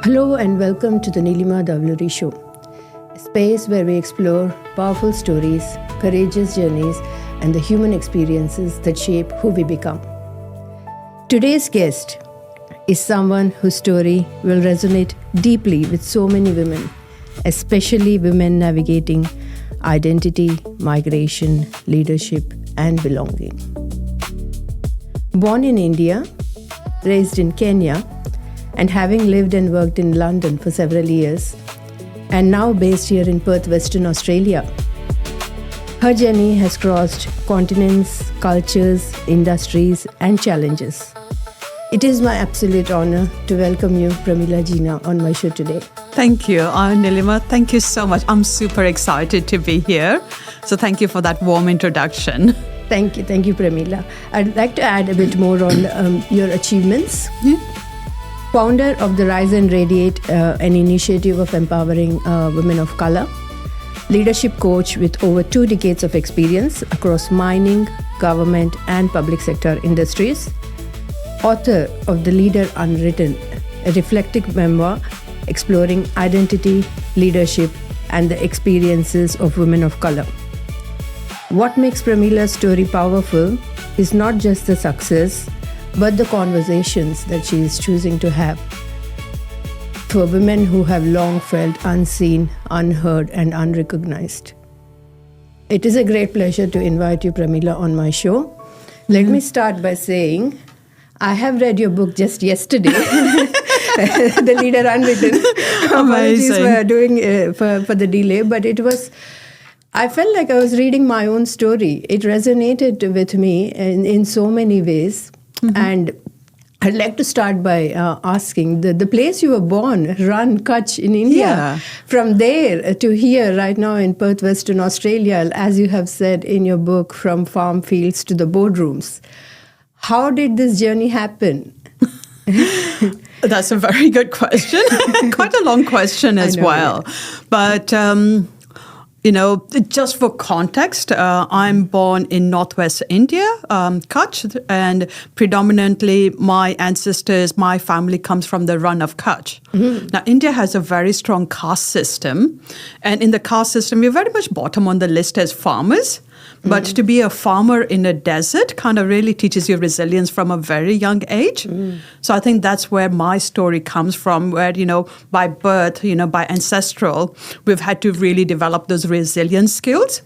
Hello and welcome to the Neelima Davuluri Show, a space where we explore powerful stories, courageous journeys, and the human experiences that shape who we become. Today's guest is someone whose story will resonate deeply with so many women, especially women navigating identity, migration, leadership, and belonging. Born in India, raised in Kenya, and having lived and worked in London for several years, and now based here in Perth, Western Australia. Her journey has crossed continents, cultures, industries, and challenges. It is my absolute honor to welcome you, Premila Jina, on my show today. Thank you, Neelima. Thank you so much. I'm super excited to be here. So thank you for that warm introduction. Thank you, Premila. I'd like to add a bit more on your achievements. Founder of the Rise and Radiate, an initiative of empowering women of color. Leadership coach with over 2 decades of experience across mining, government, and public sector industries. Author of the Leader Unwritten, a reflective memoir exploring identity, leadership, and the experiences of women of color. What makes Premila's story powerful is not just the success, but the conversations that she is choosing to have for women who have long felt unseen, unheard, and unrecognized. It is a great pleasure to invite you, Premila, on my show. Let me start by saying, I have read your book just yesterday, The Leader Unwritten. Apologies for doing for the delay, but I felt like I was reading my own story. It resonated with me in so many ways. And I'd like to start by asking, the place you were born, Run, Kutch in India, from there to here right now in Perth, Western Australia, as you have said in your book, from farm fields to the boardrooms. How did this journey happen? That's a very good question. Quite a long question as well. Yeah. But just for context, I'm born in northwest India, Kutch, and predominantly my ancestors, my family comes from the Run of Kutch. Mm-hmm. Now, India has a very strong caste system, and in the caste system, we're very much bottom on the list as farmers. But to be a farmer in a desert kind of really teaches you resilience from a very young age. So I think that's where my story comes from, where, by birth, by ancestral, we've had to really develop those resilience skills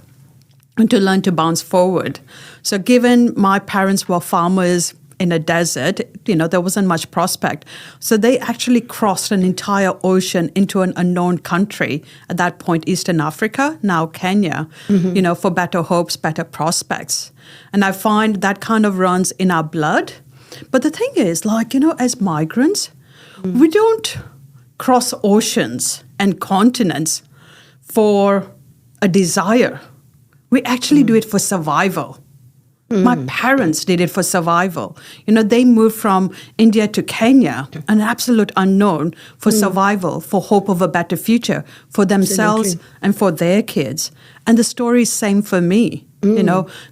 and to learn to bounce forward. So given my parents were farmers in a desert, there wasn't much prospect. So they actually crossed an entire ocean into an unknown country, at that point, Eastern Africa, now Kenya, for better hopes, better prospects. And I find that kind of runs in our blood. But the thing is, as migrants, we don't cross oceans and continents for a desire. We actually do it for survival. My parents did it for survival. They moved from India to Kenya, an absolute unknown, for survival, for hope of a better future for themselves and for their kids. And the story is same for me.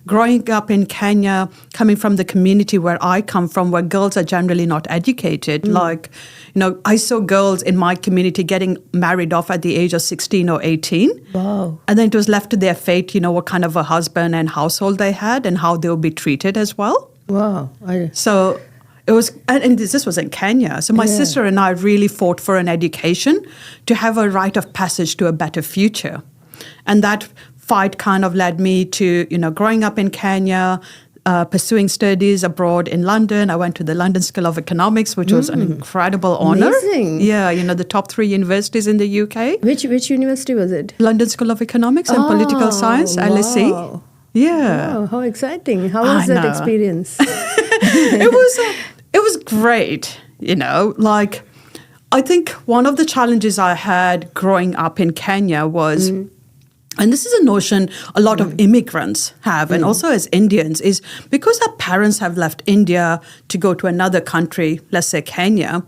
Growing up in Kenya, coming from the community where I come from, where girls are generally not educated. I saw girls in my community getting married off at the age of 16 or 18. Wow. And then it was left to their fate, what kind of a husband and household they had and how they would be treated as well. Wow. So it was, and this was in Kenya. So my sister and I really fought for an education to have a rite of passage to a better future. And that fight kind of led me to, growing up in Kenya, pursuing studies abroad in London. I went to the London School of Economics, which was an incredible honor. Amazing. Yeah, the top 3 universities in the UK. Which university was it? London School of Economics and Political Science, LSE. Wow. Yeah. Wow, how exciting. How was that experience? It was great, I think one of the challenges I had growing up in Kenya was And this is a notion a lot of immigrants have, and also as Indians, is because our parents have left India to go to another country, let's say Kenya,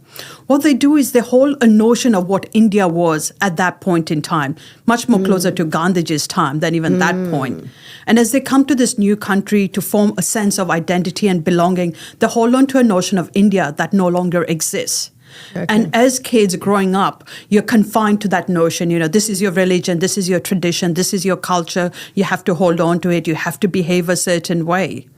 what they do is they hold a notion of what India was at that point in time, much more closer to Gandhiji's time than even that point. And as they come to this new country to form a sense of identity and belonging, they hold on to a notion of India that no longer exists. Okay. And as kids growing up, you're confined to that notion, this is your religion, this is your tradition, this is your culture. You have to hold on to it. You have to behave a certain way.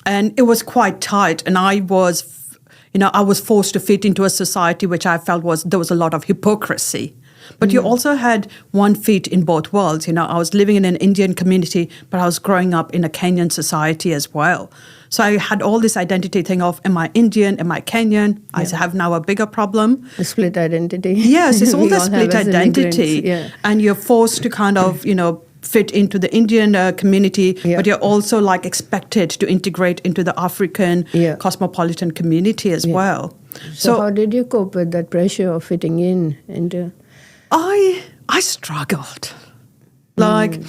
And it was quite tight. And I was forced to fit into a society which I felt there was a lot of hypocrisy. But you also had one feet in both worlds. I was living in an Indian community, but I was growing up in a Kenyan society as well. So I had all this identity thing of, am I Indian? Am I Kenyan? I have now a bigger problem. A split identity. Yes, it's all We the all split have as identity. immigrants, yeah. And you're forced to kind of, fit into the Indian community, but you're also like expected to integrate into the African cosmopolitan community as well. So how did you cope with that pressure of fitting in into... I struggled. Like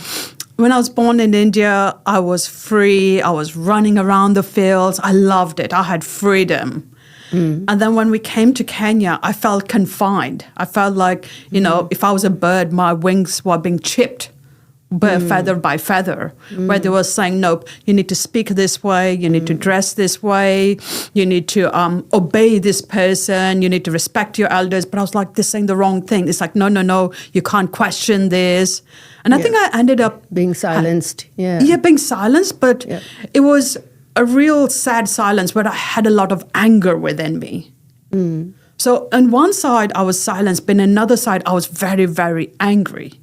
when I was born in India, I was free. I was running around the fields. I loved it. I had freedom. And then when we came to Kenya, I felt confined. I felt like, if I was a bird, my wings were being chipped. Feather by feather, where they were saying, nope, you need to speak this way, you need to dress this way, you need to obey this person, you need to respect your elders. But I was like, they're saying the wrong thing. It's like, no, you can't question this. And I think I ended up... being silenced, Yeah, being silenced, but it was a real sad silence where I had a lot of anger within me. So on one side, I was silenced, but on another side, I was very, very angry.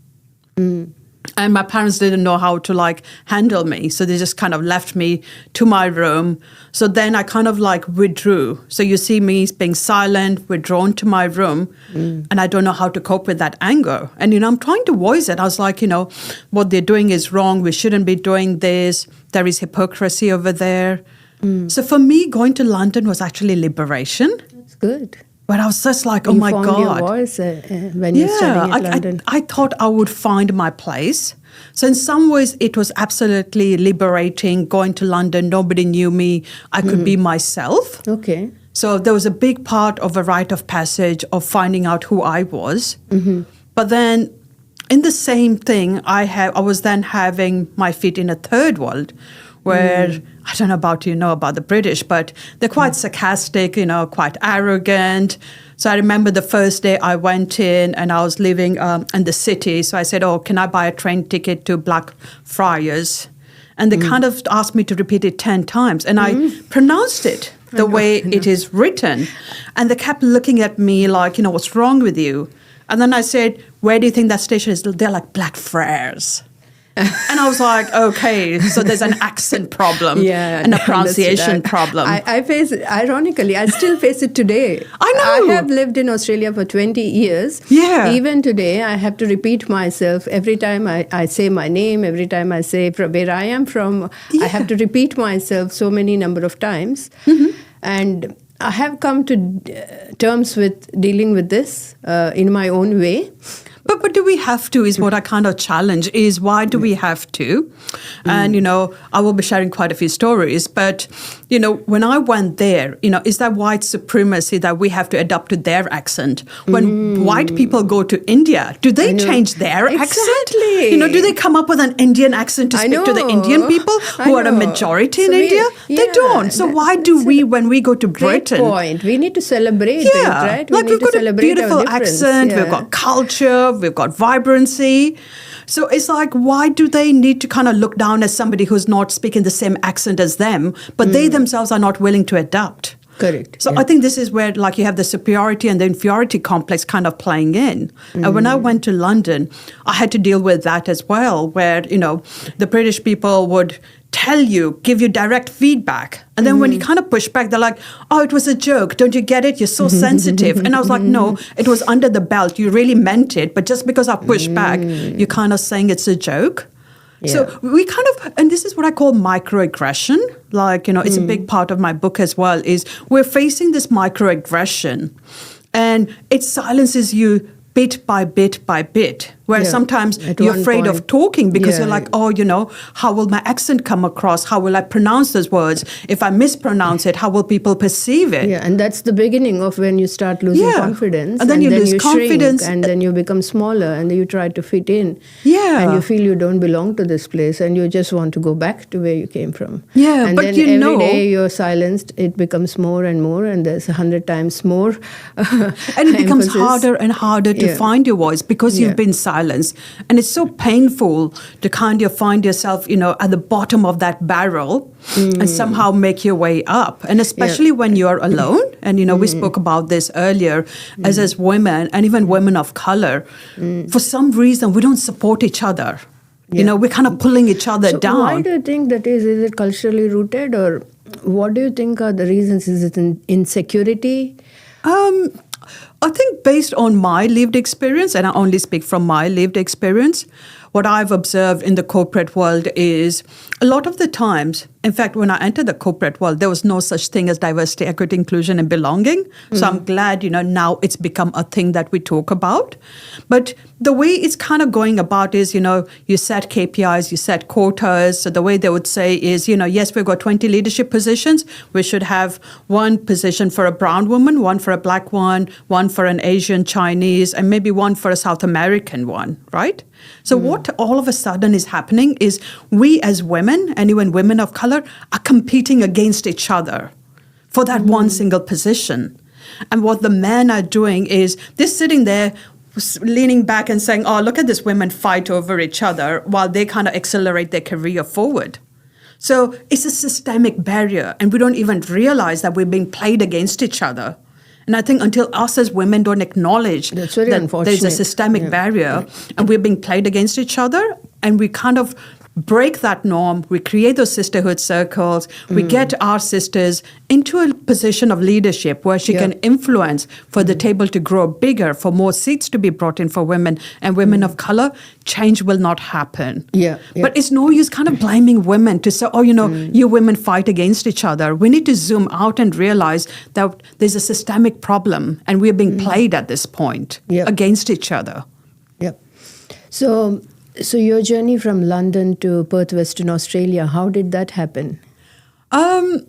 And my parents didn't know how to handle me. So they just kind of left me to my room. So then I kind of withdrew. So you see me being silent, withdrawn to my room. And I don't know how to cope with that anger. And, I'm trying to voice it. I was like, what they're doing is wrong. We shouldn't be doing this. There is hypocrisy over there. So for me, going to London was actually liberation. That's good. But I was just like, oh my God. You found your voice when you studied at London. I thought I would find my place. So in some ways, it was absolutely liberating going to London. Nobody knew me. I could be myself. Okay. So there was a big part of a rite of passage of finding out who I was. But then in the same thing, I was then having my feet in a third world where... I don't know about the British, but they're quite sarcastic, quite arrogant. So I remember the first day I went in and I was living in the city. So I said, can I buy a train ticket to Blackfriars? And they kind of asked me to repeat it 10 times. And I pronounced it the way it is written. And they kept looking at me like, what's wrong with you? And then I said, where do you think that station is? They're like, Blackfriars. And I was like, okay, so there's an accent problem and a pronunciation problem. I face it, ironically, I still face it today. I know. I have lived in Australia for 20 years. Yeah. Even today, I have to repeat myself. Every time I say my name, every time I say from where I am from, I have to repeat myself so many number of times. And I have come to terms with dealing with this in my own way. But do we have to is what I kind of challenge is why do we have to? And, I will be sharing quite a few stories. But, when I went there, is that white supremacy that we have to adapt to their accent? When white people go to India, do they change their accent? Do they come up with an Indian accent to speak to the Indian people who are a majority in India? They don't. So why do we, when we go to Britain? Great point. We need to celebrate it, right? We've got a beautiful accent. We've got culture. We've got vibrancy. So it's like, why do they need to kind of look down as somebody who's not speaking the same accent as them, but they themselves are not willing to adapt? Correct. So I think this is where you have the superiority and the inferiority complex kind of playing in. And when I went to London, I had to deal with that as well, where, the British people would tell you, give you direct feedback. And then when you kind of push back, they're like, oh, it was a joke. Don't you get it? You're so sensitive. And I was like, no, it was under the belt. You really meant it. But just because I pushed back, you're kind of saying it's a joke. Yeah. So we kind of, and this is what I call microaggression. It's a big part of my book as well, is we're facing this microaggression and it silences you bit by bit by bit. where Yeah, sometimes at you're one afraid of point. talking because Yeah. you're like, oh, how will my accent come across? How will I pronounce those words? If I mispronounce it, how will people perceive it? Yeah, and that's the beginning of when you start losing Yeah. confidence. And then you lose shrink, confidence. and then you become smaller, and then you try to fit in. Yeah. And you feel you don't belong to this place, and you just want to go back to where you came from. Yeah, and but then every day you're silenced, it becomes more and more, and there's 100 times more. And it becomes emphasis. harder and harder to Yeah. find your voice because Yeah. you've been silenced. And it's so painful to kind of find yourself, at the bottom of that barrel and somehow make your way up. And especially when you're alone. And, we spoke about this earlier as women and even women of color. For some reason, we don't support each other. Yeah. We're kind of pulling each other So down. why do you think that is? Is it culturally rooted, or what do you think are the reasons? Is it insecurity? I think based on my lived experience, and I only speak from my lived experience, what I've observed in the corporate world is a lot of the times, in fact, when I entered the corporate world, there was no such thing as diversity, equity, inclusion, and belonging. So I'm glad, now it's become a thing that we talk about. But the way it's kind of going about is, you set KPIs, you set quotas. So the way they would say is, yes, we've got 20 leadership positions. We should have one position for a brown woman, one for a black one for an Asian Chinese, and maybe one for a South American one, right? So what all of a sudden is happening is we as women, and even women of color, are competing against each other for that one single position. And what the men are doing is they're sitting there leaning back and saying, oh, look at this women fight over each other while they kind of accelerate their career forward. So it's a systemic barrier, and we don't even realize that we're being played against each other. And I think until us as women don't acknowledge That's very that unfortunate. there's a systemic barrier and we're being played against each other, and we kind of break that norm, we create those sisterhood circles, we get our sisters into a position of leadership where she can influence for the table to grow bigger, for more seats to be brought in for women and women of color, change will not happen. Yeah. But it's no use kind of blaming women to say, oh, you women fight against each other. We need to zoom out and realize that there's a systemic problem and we're being played at this point against each other. Yep. So your journey from London to Perth, Western Australia, how did that happen? I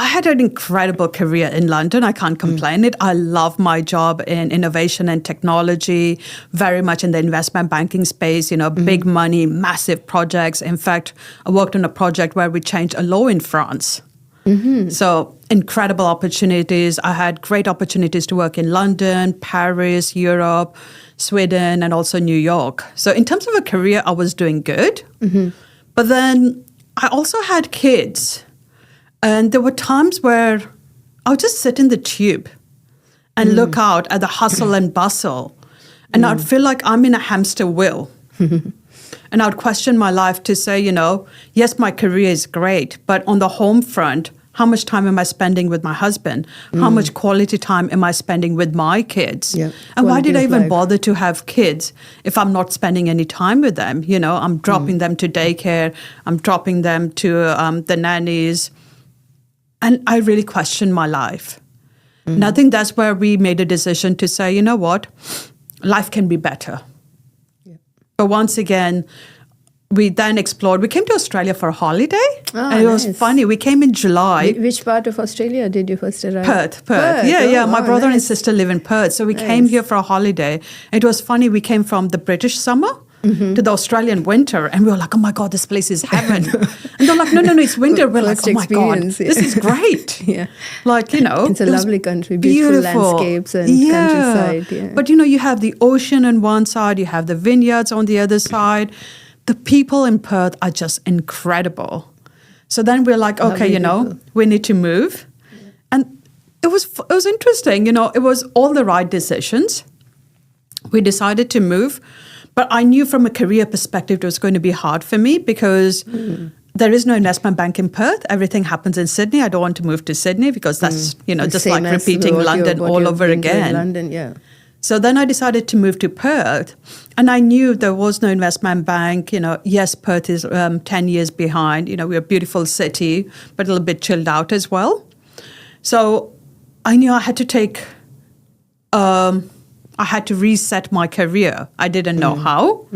had an incredible career in London. I can't complain it. I love my job in innovation and technology, very much in the investment banking space, big money, massive projects. In fact, I worked on a project where we changed a law in France. So incredible opportunities. I had great opportunities to work in London, Paris, Europe, Sweden, and also New York. So in terms of a career, I was doing good. But then I also had kids. And there were times where I would just sit in the tube and look out at the hustle and bustle. And I'd feel like I'm in a hamster wheel. And I would question my life to say, yes, my career is great, but on the home front, how much time am I spending with my husband? How much quality time am I spending with my kids? Yeah, and why did I even life. bother to have kids if I'm not spending any time with them? I'm dropping them to daycare. I'm dropping them to the nannies. And I really questioned my life. And I think that's where we made a decision to say, you know what? Life can be better. But once again, we then explored. We came to Australia for a holiday. And it was funny. We came in July. Which part of Australia did you first arrive? Perth. Yeah. My brother and sister live in Perth. So we came here for a holiday. It was funny. We came from the British summer to the Australian winter. And we were like, oh my God, this place is heaven. And they're like, no, it's winter. We're like, oh my God, this is great. It's a lovely country, beautiful landscapes and countryside. Yeah. But you have the ocean on one side, you have the vineyards on the other side. The people in Perth are just incredible. So then we're like, okay, we need to move. And it was interesting, it was all the right decisions. We decided to move. But I knew from a career perspective it was going to be hard for me because there is no investment bank in Perth. Everything happens in Sydney. I don't want to move to Sydney because that's, just like repeating London all over again. London, yeah. So then I decided to move to Perth, and I knew there was no investment bank. Yes, Perth is 10 years behind. We're a beautiful city, but a little bit chilled out as well. So I knew I had to take I had to reset my career. I didn't know how,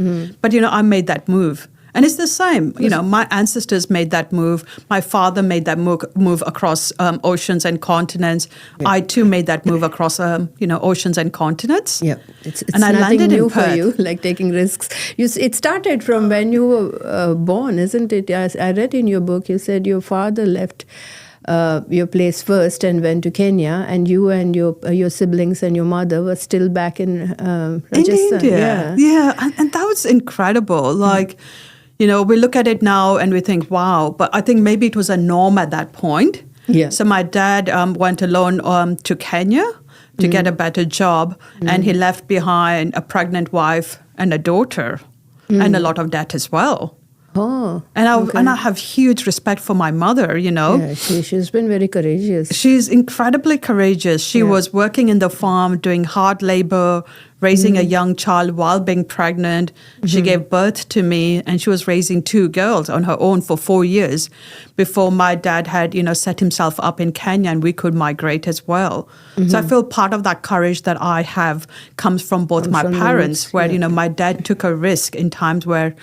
but, I made that move. And it's the same. My ancestors made that move. My father made that move across oceans and continents. Yeah. I too made that move across, oceans and continents. Yeah, it's and I nothing new for you, like taking risks. It started from when you were born, isn't it? I read in your book, you said your father left your place first and went to Kenya, and you and your siblings and your mother were still back in Rajasthan. In India. Yeah. And that was incredible. Like, we look at it now and we think, wow, but I think maybe it was a norm at that point. Yeah. So my dad went alone to Kenya to get a better job, and he left behind a pregnant wife and a daughter and a lot of debt as well. Oh, and I have huge respect for my mother, Yeah, she's been very courageous. She's incredibly courageous. She was working in the farm, doing hard labor, raising a young child while being pregnant. She gave birth to me, and she was raising 2 girls on her own for 4 years before my dad had, set himself up in Kenya and we could migrate as well. So I feel part of that courage that I have comes from both my parents, where, my dad took a risk in times where,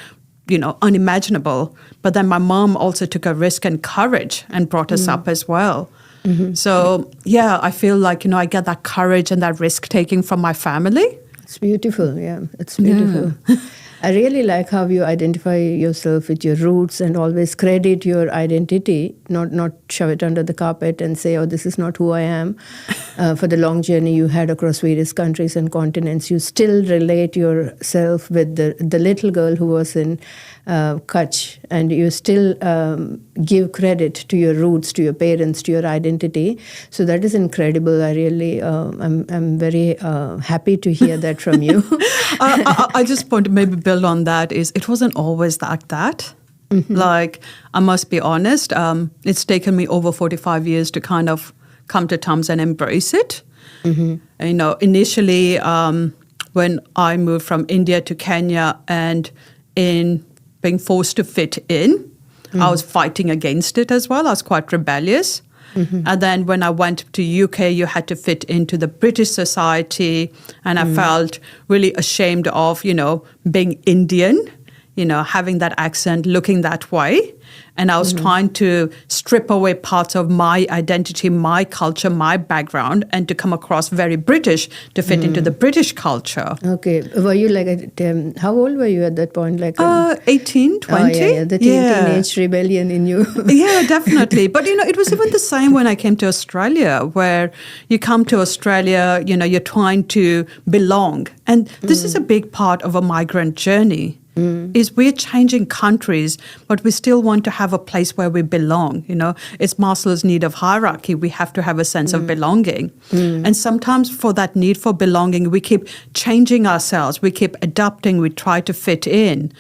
unimaginable. But then my mom also took a risk and courage and brought us up as well. So, yeah, I feel like, I get that courage and that risk-taking from my family. It's beautiful, yeah. It's beautiful. Yeah. I really like how you identify yourself with your roots and always credit your identity, not shove it under the carpet and say, oh, this is not who I am. For the long journey you had across various countries and continents, you still relate yourself with the little girl who was in Kutch, and you still give credit to your roots, to your parents, to your identity. So that is incredible. I really, I'm very happy to hear that from you. I just want to maybe build on that. It wasn't always like that. Like, I must be honest, it's taken me over 45 years to kind of come to terms and embrace it. Initially, when I moved from India to Kenya and in being forced to fit in, I was fighting against it as well. I was quite rebellious. And then when I went to UK, you had to fit into the British society. And I felt really ashamed of, being Indian, having that accent, looking that way. And I was trying to strip away parts of my identity, my culture, my background, and to come across very British to fit into the British culture. Okay. Were you how old were you at that point? 18, 20. Oh, yeah. The teenage rebellion in you. Yeah, definitely. But, it was even the same when I came to Australia, where you come to Australia, you're trying to belong. And this is a big part of a migrant journey. Is we're changing countries, but we still want to have a place where we belong. It's Maslow's need of hierarchy. We have to have a sense of belonging. And sometimes for that need for belonging, we keep changing ourselves. We keep adapting. We try to fit in.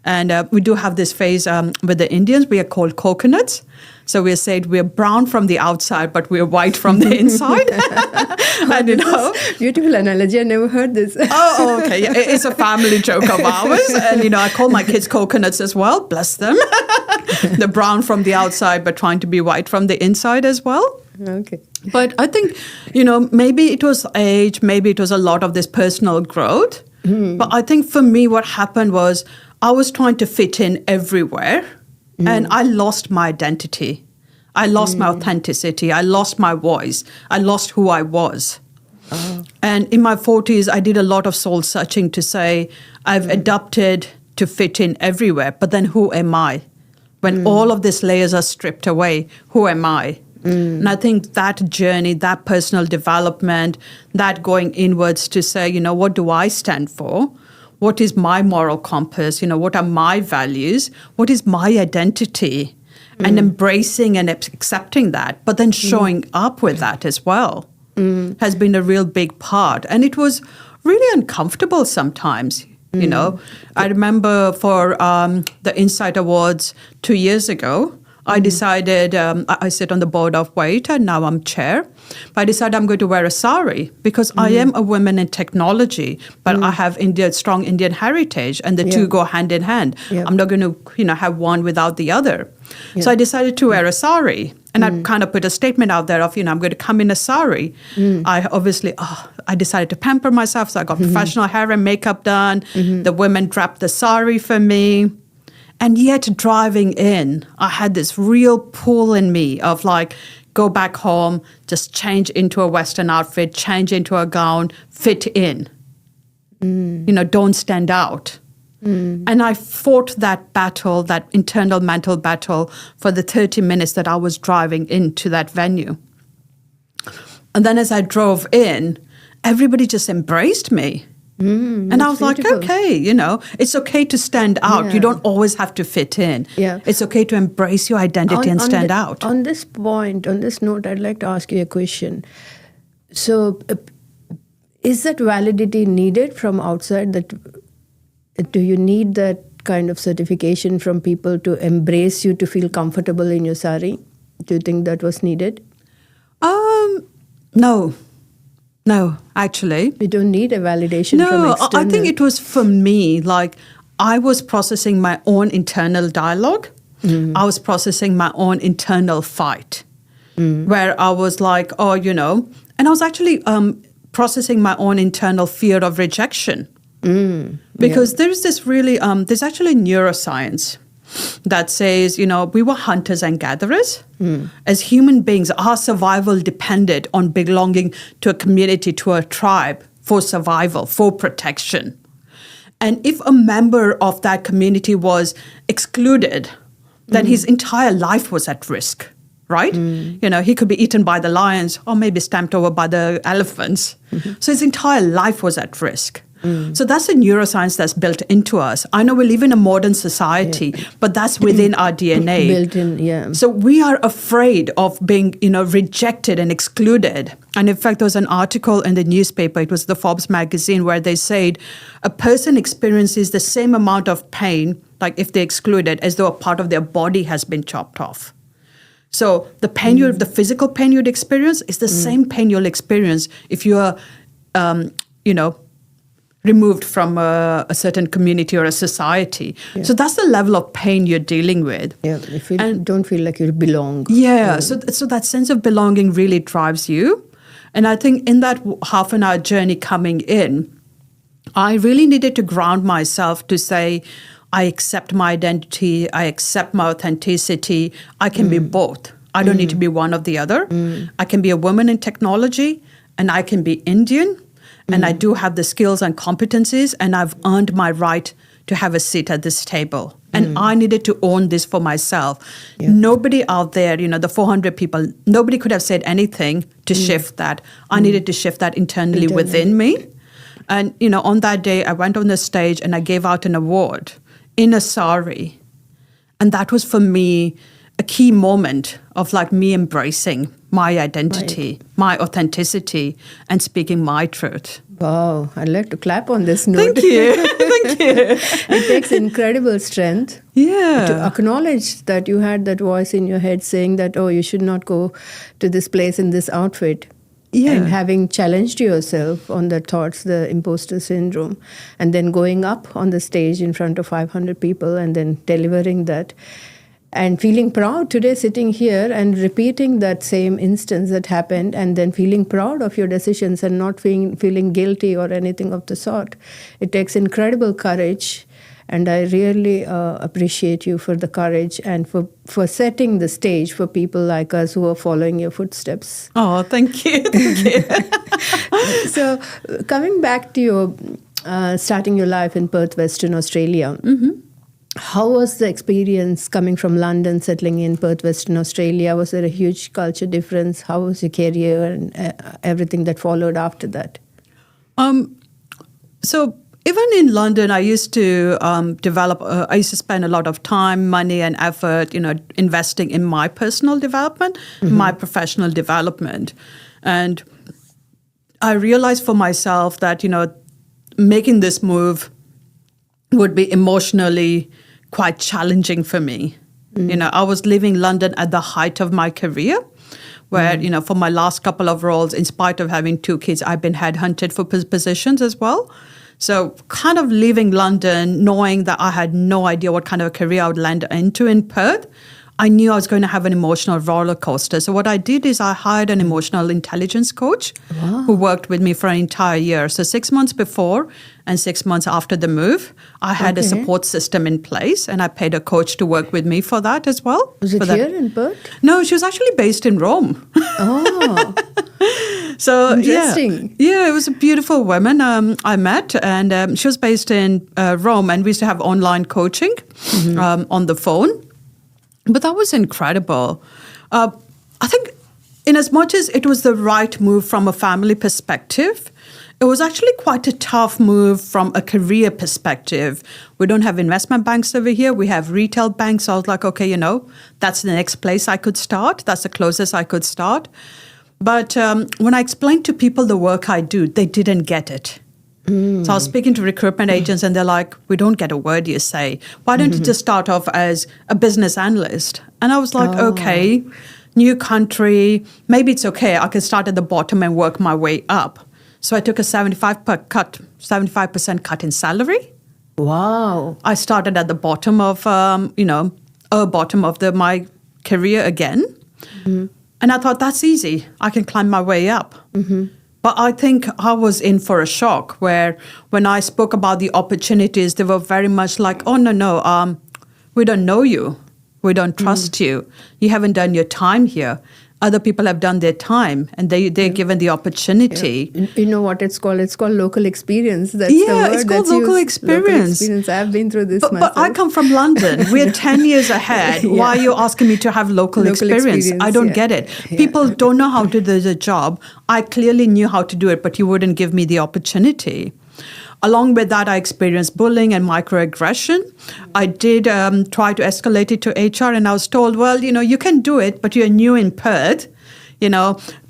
And we do have this phase with the Indians. We are called coconuts. So we said we're brown from the outside, but we're white from the inside. And, beautiful analogy. I never heard this. Oh, okay. Yeah, it's a family joke of ours. And, I call my kids coconuts as well. Bless them. They're brown from the outside, but trying to be white from the inside as well. Okay. But I think, maybe it was age, maybe it was a lot of this personal growth. But I think for me, what happened was I was trying to fit in everywhere. And I lost my identity. I lost my authenticity. I lost my voice. I lost who I was. Oh. And in my 40s, I did a lot of soul searching to say, I've adapted to fit in everywhere. But then who am I? When all of these layers are stripped away, who am I? And I think that journey, that personal development, that going inwards to say, what do I stand for? What is my moral compass? What are my values? What is my identity? And embracing and accepting that, but then showing up with that as well has been a real big part. And it was really uncomfortable sometimes. I remember for the Insight Awards 2 years ago, I decided, I sit on the board of Wait, and now I'm chair. But I decided I'm going to wear a sari because I am a woman in technology, but I have strong Indian heritage, and the two go hand in hand. I'm not going to, have one without the other. So I decided to wear a sari. And I kind of put a statement out there of, I'm going to come in a sari. I decided to pamper myself. So I got professional hair and makeup done. The women draped the sari for me. And yet driving in, I had this real pull in me of go back home, just change into a Western outfit, change into a gown, fit in. Don't stand out. And I fought that battle, that internal mental battle, for the 30 minutes that I was driving into that venue. And then as I drove in, everybody just embraced me. And I was beautiful. Okay, it's okay to stand out. You don't always have to fit in. It's okay to embrace your identity and stand out. On this point, on this note, I'd like to ask you a question. So is that validity needed from outside? Do you need that kind of certification from people to embrace you, to feel comfortable in your sari? Do you think that was needed? No, actually. You don't need a validation from external. I think it was for me, I was processing my own internal dialogue. I was processing my own internal fight, where I was and I was actually processing my own internal fear of rejection. Because there's this really, there's actually neuroscience that says, we were hunters and gatherers. As human beings, our survival depended on belonging to a community, to a tribe, for survival, for protection. And if a member of that community was excluded, then his entire life was at risk, right? He could be eaten by the lions or maybe stamped over by the elephants. So his entire life was at risk. So that's the neuroscience that's built into us. I know we live in a modern society, but that's within our DNA. Built in, So we are afraid of being, rejected and excluded. And in fact, there was an article in the newspaper, it was the Forbes magazine, where they said a person experiences the same amount of pain, like if they're excluded, as though a part of their body has been chopped off. So the pain, the physical pain you'd experience is the same pain you'll experience if you are, removed from a certain community or a society. So that's the level of pain you're dealing with. You don't feel like you belong. So that sense of belonging really drives you. And I think in that half an hour journey coming in, I really needed to ground myself to say, I accept my identity, I accept my authenticity, I can be both. I don't need to be one or the other. I can be a woman in technology, and I can be Indian. And I do have the skills and competencies, and I've earned my right to have a seat at this table. And I needed to own this for myself. Nobody out there, the 400 people, nobody could have said anything to shift that. I needed to shift that internally within me. And, on that day, I went on the stage and I gave out an award in a sari. And that was for me a key moment of me embracing my identity, my authenticity, and speaking my truth. Wow, I'd like to clap on this note. Thank you. Thank you. It takes incredible strength to acknowledge that you had that voice in your head saying that, you should not go to this place in this outfit. And having challenged yourself on the thoughts, the imposter syndrome, and then going up on the stage in front of 500 people and then delivering that. And feeling proud today, sitting here and repeating that same instance that happened, and then feeling proud of your decisions and not feeling guilty or anything of the sort. It takes incredible courage, and I really appreciate you for the courage and for setting the stage for people like us who are following your footsteps. Oh, thank you. Thank you. So coming back to your starting your life in Perth, Western Australia, how was the experience coming from London, settling in Perth, Western Australia? Was there a huge culture difference? How was your career and everything that followed after that? So even in London, I used to I used to spend a lot of time, money, and effort, investing in my personal development, my professional development. And I realized for myself that, making this move would be emotionally quite challenging for me. I was living London at the height of my career, where, for my last couple of roles, in spite of having 2 kids, I've been headhunted for positions as well. So kind of leaving London, knowing that I had no idea what kind of a career I would land into in Perth, I knew I was going to have an emotional roller coaster. So what I did is I hired an emotional intelligence coach who worked with me for an entire year. So 6 months before and 6 months after the move, I had a support system in place, and I paid a coach to work with me for that as well. Was it here in Perth? No, she was actually based in Rome. Oh. So interesting. Yeah, it was a beautiful woman I met, and she was based in Rome, and we used to have online coaching on the phone. But that was incredible. I think in as much as it was the right move from a family perspective, it was actually quite a tough move from a career perspective. We don't have investment banks over here. We have retail banks. So I was like, okay, that's the next place I could start. That's the closest I could start. But when I explained to people the work I do, they didn't get it. So I was speaking to recruitment agents, and they're like, we don't get a word you say. Why don't you just start off as a business analyst? And I was like, okay, new country, maybe it's okay. I can start at the bottom and work my way up. So I took a 75% cut in salary. Wow. I started at the bottom of, my career again. And I thought, that's easy. I can climb my way up. But I think I was in for a shock where when I spoke about the opportunities, they were very much like, oh, no, we don't know you. We don't trust you. You haven't done your time here. Other people have done their time, and they're given the opportunity. Yeah. You know what it's called? It's called local experience. That's the word it's called that's local used. experience. Local experience. I've been through this myself. But I come from London. We're 10 years ahead. Why are you asking me to have local experience? I don't get it. People don't know how to do the job. I clearly knew how to do it, but you wouldn't give me the opportunity. Along with that, I experienced bullying and microaggression. I did try to escalate it to HR, and I was told, well, you can do it, but you're new in Perth.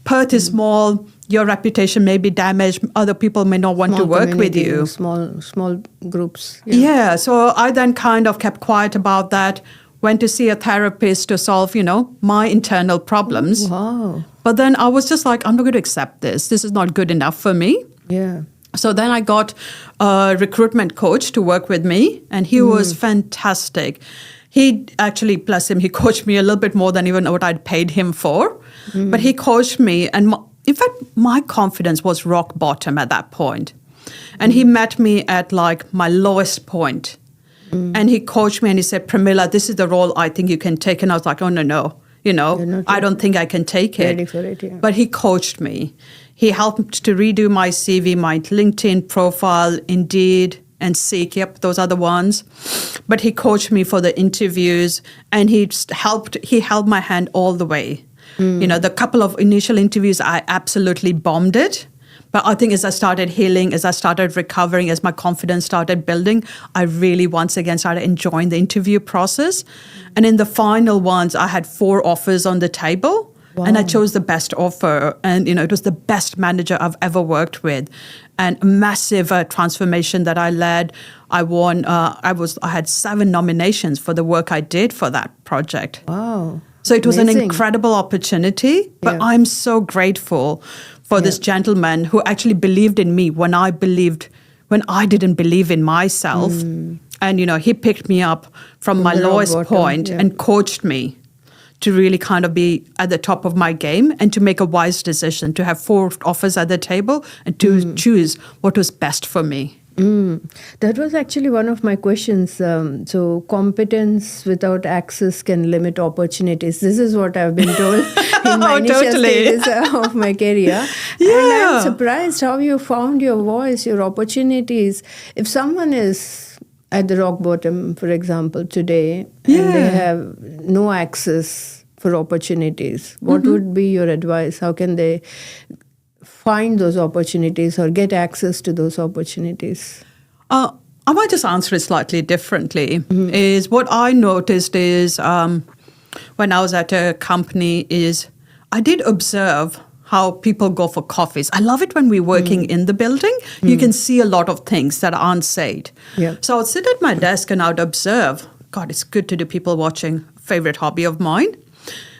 Perth is small. Your reputation may be damaged. Other people may not want to work with you. Small groups. Yeah. So I then kind of kept quiet about that, went to see a therapist to solve, my internal problems. Wow. But then I was just like, I'm not going to accept this. This is not good enough for me. Yeah. So then I got a recruitment coach to work with me, and he was fantastic. He actually, bless him, he coached me a little bit more than even what I'd paid him for. But he coached me, and in fact, my confidence was rock bottom at that point. And he met me at like my lowest point. And he coached me, and he said, Premila, this is the role I think you can take. And I was like, oh, no. I don't think I can take it. Ready for it, yeah. But he coached me. He helped to redo my CV, my LinkedIn profile, Indeed, and Seek. Yep, those are the ones. But he coached me for the interviews, and he held my hand all the way. The couple of initial interviews, I absolutely bombed it. But I think as I started healing, as I started recovering, as my confidence started building, I really once again started enjoying the interview process. And in the final ones, I had 4 offers on the table. Wow. And I chose the best offer. And, it was the best manager I've ever worked with. And a massive transformation that I led. I won. I had 7 nominations for the work I did for that project. Wow. So it was Amazing. an incredible opportunity. But I'm so grateful for this gentleman who actually believed in me when I didn't believe in myself. And, he picked me up from my lowest point and coached me to really kind of be at the top of my game and to make a wise decision, to have 4 offers at the table and to choose what was best for me. That was actually one of my questions. So competence without access can limit opportunities. This is what I've been told in my initial stages of my career. Yeah. And I'm surprised how you found your voice, your opportunities. If someone is at the rock bottom, for example, today, and they have no access for opportunities, what would be your advice? How can they find those opportunities or get access to those opportunities? I might just answer it slightly differently. Is what I noticed is when I was at a company is I did observe how people go for coffees. I love it when we're working in the building. You can see a lot of things that aren't said. Yeah. So I would sit at my desk and I would observe. God, it's good to do people watching. favorite hobby of mine.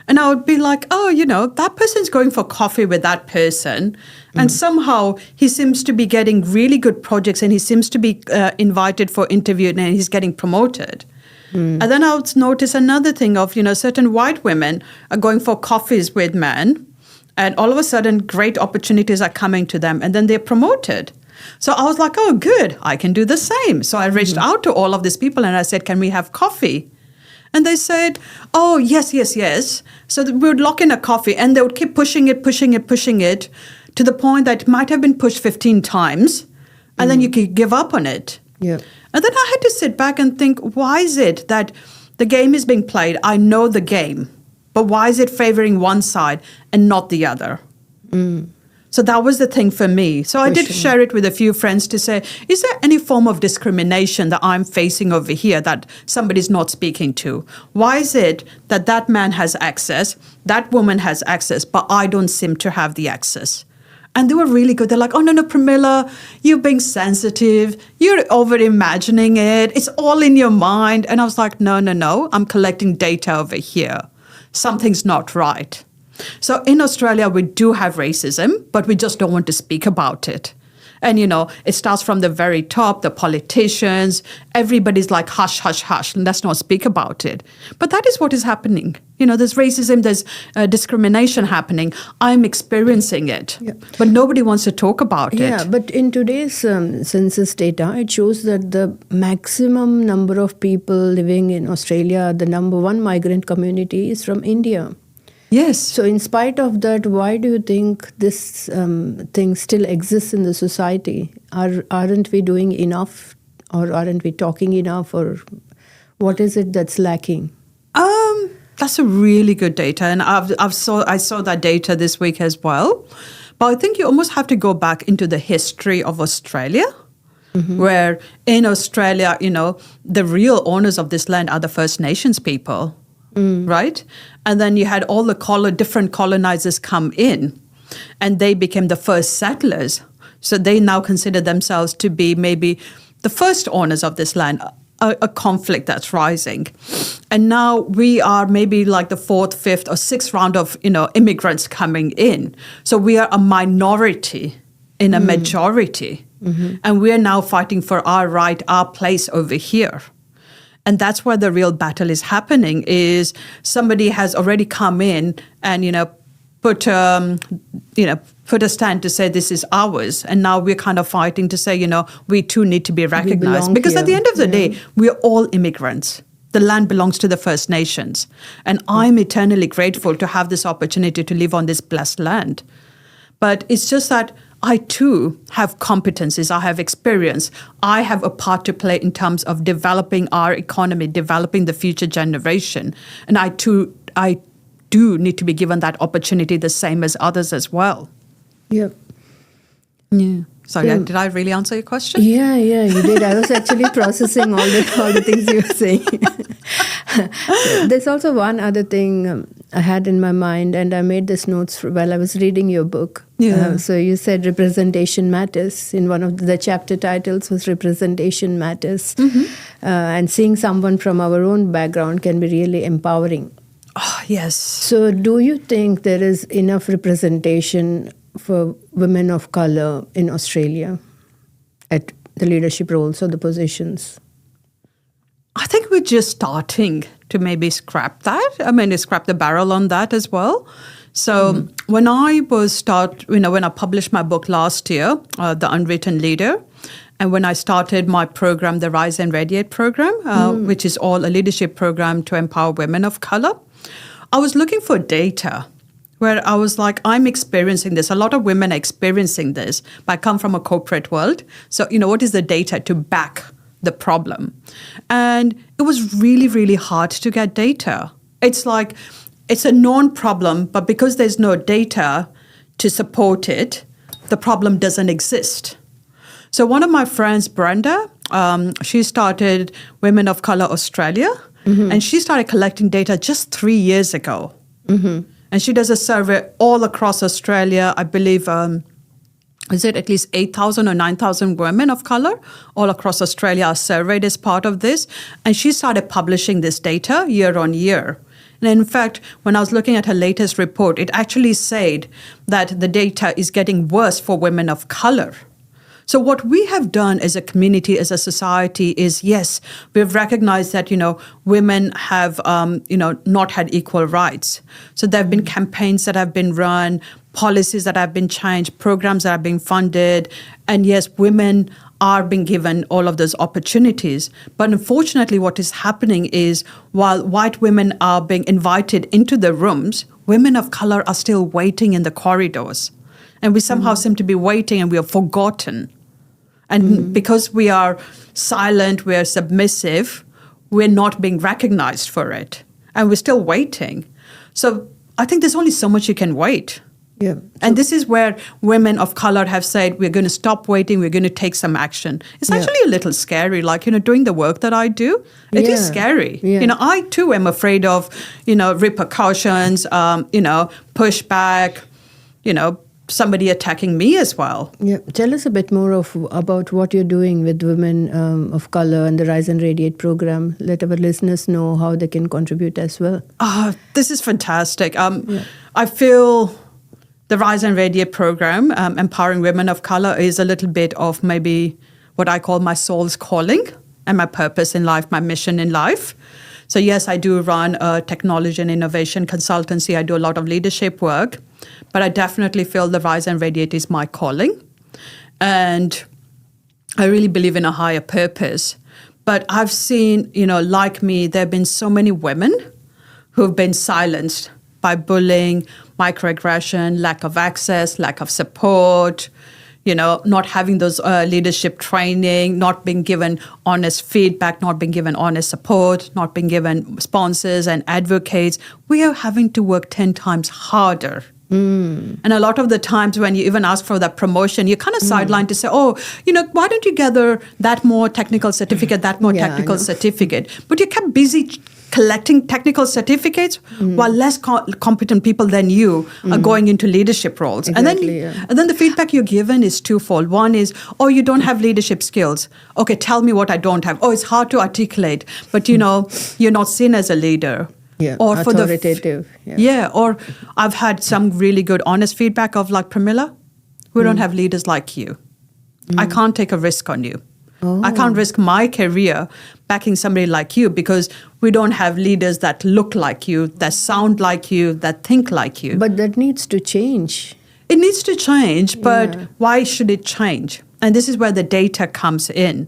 And I would be like, oh, that person's going for coffee with that person. And somehow he seems to be getting really good projects and he seems to be invited for interview and he's getting promoted. And then I would notice another thing of, certain white women are going for coffees with men. And all of a sudden, great opportunities are coming to them and then they're promoted. So I was like, oh, good, I can do the same. So I reached out to all of these people and I said, can we have coffee? And they said, oh, yes. So we would lock in a coffee and they would keep pushing it to the point that it might have been pushed 15 times and then you could give up on it. Yeah. And then I had to sit back and think, why is it that the game is being played? I know the game, but why is it favoring one side and not the other? So that was the thing for me. So I did share it with a few friends to say, is there any form of discrimination that I'm facing over here that somebody's not speaking to? Why is it that that man has access, that woman has access, but I don't seem to have the access? And they were really good. They're like, oh, no, Premila, you're being sensitive. You're over-imagining it. It's all in your mind. And I was like, no. I'm collecting data over here. Something's not right. So in Australia, we do have racism, but we just don't want to speak about it. And, it starts from the very top, the politicians, everybody's like, hush, let's not speak about it. But that is what is happening. There's racism, there's discrimination happening. I'm experiencing it, but nobody wants to talk about it. Yeah, but in today's census data, it shows that the maximum number of people living in Australia, the number one migrant community is from India. Yes. So in spite of that, why do you think this thing still exists in the society? Aren't we doing enough, or aren't we talking enough, or what is it that's lacking? That's a really good data, and I saw that data this week as well. But I think you almost have to go back into the history of Australia, where in Australia, the real owners of this land are the First Nations people. Right? And then you had all the different colonizers come in and they became the first settlers. So they now consider themselves to be maybe the first owners of this land, a conflict that's rising. And now we are maybe like the fourth, fifth or sixth round of, immigrants coming in. So we are a minority in a majority. And we're now fighting for our right, our place over here. And that's where the real battle is happening, is somebody has already come in and, put a stand to say this is ours. And now we're kind of fighting to say, we too need to be recognized. Because at the end of the day, we're all immigrants. The land belongs to the First Nations. And I'm eternally grateful to have this opportunity to live on this blessed land. But it's just that I too have competencies, I have experience, I have a part to play in terms of developing our economy, developing the future generation. And I do need to be given that opportunity the same as others as well. Yeah. So did I really answer your question? Yeah, you did. I was actually processing all the things you were saying. There's also one other thing I had in my mind, and I made these notes while I was reading your book. Yeah. So you said representation matters. In one of the chapter titles was representation matters. And seeing someone from our own background can be really empowering. Oh, yes. So do you think there is enough representation for women of color in Australia at the leadership roles or the positions? I think we're just starting to maybe scrap the barrel on that as well. So when I when I published my book last year, The Unwritten Leader, and when I started my program, the Rise and Radiate program, which is all a leadership program to empower women of color, I was looking for data where I was like, I'm experiencing this. A lot of women are experiencing this, but I come from a corporate world. So, what is the data to back the problem? And it was really, really hard to get data. It's like, it's a known problem, but because there's no data to support it, the problem doesn't exist. So one of my friends, Brenda, she started Women of Color Australia, and she started collecting data just 3 years ago. And she does a survey all across Australia. I believe is it at least 8,000 or 9,000 women of color all across Australia are surveyed as part of this. And she started publishing this data year on year. And in fact, when I was looking at her latest report, it actually said that the data is getting worse for women of color. So what we have done as a community, as a society is, yes, we've recognized that, women have, not had equal rights. So there have been campaigns that have been run, policies that have been changed, programs that are being funded. And yes, women are being given all of those opportunities. But unfortunately, what is happening is while white women are being invited into the rooms, women of color are still waiting in the corridors. And we somehow seem to be waiting and we are forgotten. And because we are silent, we are submissive, we're not being recognized for it. And we're still waiting. So I think there's only so much you can wait. Yeah. And this is where women of color have said, we're going to stop waiting, we're going to take some action. It's actually a little scary, doing the work that I do. It is scary. Yeah. I too am afraid of, repercussions, pushback, somebody attacking me as well. Yeah. Tell us a bit more about what you're doing with women of color and the Rise and Radiate program. Let our listeners know how they can contribute as well. This is fantastic. I feel the Rise and Radiate program, empowering women of color, is a little bit of maybe what I call my soul's calling and my purpose in life, my mission in life. So yes, I do run a technology and innovation consultancy. I do a lot of leadership work, but I definitely feel the Rise and Radiate is my calling. And I really believe in a higher purpose. But I've seen, like me, there have been so many women who've been silenced by bullying, microaggression, lack of access, lack of support, not having those leadership training, not being given honest feedback, not being given honest support, not being given sponsors and advocates. We are having to work 10 times harder. And a lot of the times when you even ask for that promotion, you're kind of sidelined to say, why don't you gather that more technical certificate, that more technical certificate? But you kept busy collecting technical certificates while less competent people than you are going into leadership roles. Exactly, and then the feedback you're given is twofold. One is, you don't have leadership skills. Okay, tell me what I don't have. It's hard to articulate, but you're not seen as a leader. Yeah, or authoritative. Or I've had some really good, honest feedback of Premila, we don't have leaders like you. I can't take a risk on you. I can't risk my career backing somebody like you because we don't have leaders that look like you, that sound like you, that think like you. But that needs to change. It needs to change, but why should it change? And this is where the data comes in.